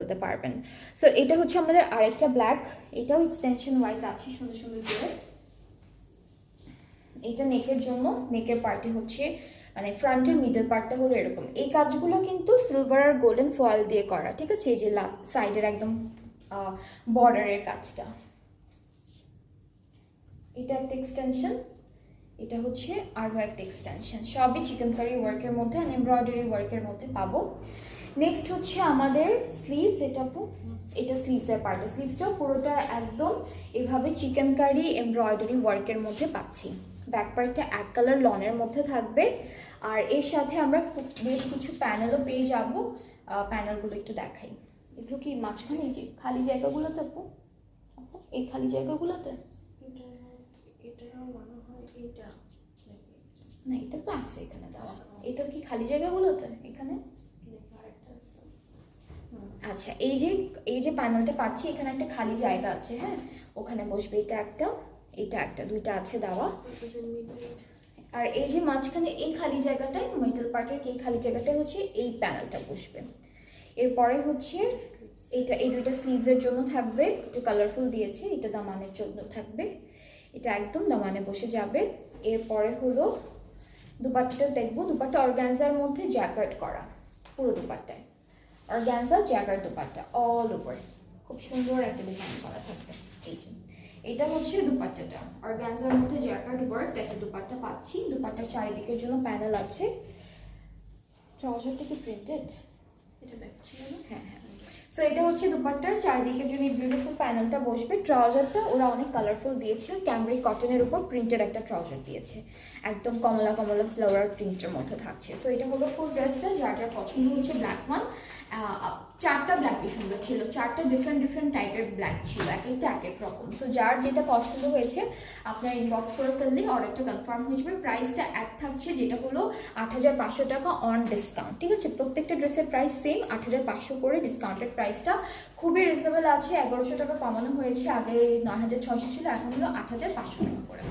করতে পারবেন। সো এটা হচ্ছে আমাদের আরেকটা ব্ল্যাক, এটাও এক্সটেনশন ওয়াইজ আছে সুন্দর সুন্দর করে। এটা নেকের জন্য, নেকের পার্টে হচ্ছে মানে ফ্রন্টের মিডল পার্টটা হলো এরকম। এই কাজগুলো কিন্তু সিলভার আর গোল্ডেন ফয়েল দিয়ে করা, ঠিক আছে? এই যে সাইডের একদম বর্ডারের কাজটা, এটা একটা এক্সটেনশন, এটা হচ্ছে আরও একটা এক্সটেনশন, সবই চিকেনকারি ওয়ার্কের মধ্যে আর এমব্রয়ডারি ওয়ার্কের মধ্যে পাবো। নেক্সট হচ্ছে আমাদের স্লিভস, এটা স্লিভসের পার্টে, স্লিভসটাও পুরোটা একদম এভাবে চিকেনকারি এমব্রয়ডারি ওয়ার্কের মধ্যে পাচ্ছি। ব্যাক পার্টটা এক কালার লনের মধ্যে থাকবে, আর এর সাথে আমরা বেশ কিছু প্যানেলও পেয়ে যাব। প্যানেলগুলো একটু দেখাই। এগুলো কি মাঝখানে এই যে খালি জায়গাগুলোতে আপু, এই খালি জায়গাগুলোতে না, এটা তো আছে এখানে দেওয়া। এটা কি খালি জায়গাগুলোতে এখানে? আচ্ছা, এই যে প্যানেলটা পাচ্ছি, এখানে একটা খালি জায়গা আছে, হ্যাঁ, ওখানে বসবে। এটা একটা দুইটা আছে দেওয়া। আর এই যে মাঝখানে এই খালি জায়গাটায়, মিডল পার্টের এই খালি জায়গাটায় হচ্ছে এই প্যানেলটা বসবে। এরপরে হচ্ছে এই দুইটা স্লিভসের জন্য থাকবে, একটু কালারফুল দিয়েছে, এটা দামানের জন্য থাকবে, এটা একদম দামানে বসে যাবে। এরপরে হলো দুপাট্টাটা দেখবো, দুপাট্টা অর্গানজার মধ্যে জ্যাকেট করা, পুরো দুপাট্টায় organza jacket dupatta all over, খুব সুন্দর একটা ডিজাইন করা থাকবে। এই যে এটা হচ্ছে দুপাট্টাটা, অর্গানজার মধ্যে জ্যাকেট ওয়ার্ক একটা দুপাট্টা পাচ্ছি। দুপাট্টার চারিদিকের জন্য প্যানেল আছে। ট্রাউজারটা কি প্রিন্টেড? এটা ব্যাক ছিল না? হ্যাঁ হ্যাঁ। সো এটা হচ্ছে দুপাট্টার চারিদিকের জন্য বিউটিফুল প্যানেলটা বসবে। ট্রাউজারটা ওরা অনেক কালারফুল দিয়েছে, ক্যামব্রিক কটনের উপর প্রিন্টেড একটা ট্রাউজার দিয়েছে, একদম কমলা কমলা ফ্লাওয়ার প্রিন্টের মধ্যে থাকছে। সো এটা হলো ফুল ড্রেসটা, যার যার পছন্দ হচ্ছে ব্ল্যাক ওয়ান। চারটা ব্ল্যাকই সুন্দর ছিল, চারটা ডিফারেন্ট টাইপের ব্ল্যাক ছিল, এক একটা এক এক রকম। সো যার যেটা পছন্দ হয়েছে আপনার ইনবক্স করে ফেললেই অর্ডারটা কনফার্ম হয়ে যাবে। প্রাইসটা এক থাকছে, যেটা হলো ৮৫০০ টাকা অন ডিসকাউন্ট, ঠিক আছে? প্রত্যেকটা ড্রেসের প্রাইস সেম ৮৫০০ করে, ডিসকাউন্টেড প্রাইসটা খুবই রিজনেবল আছে। ১১০০ টাকা কমানো হয়েছে, আগে ৯৬০০ ছিল, এখন হলো ৮৫০০ টাকা করে।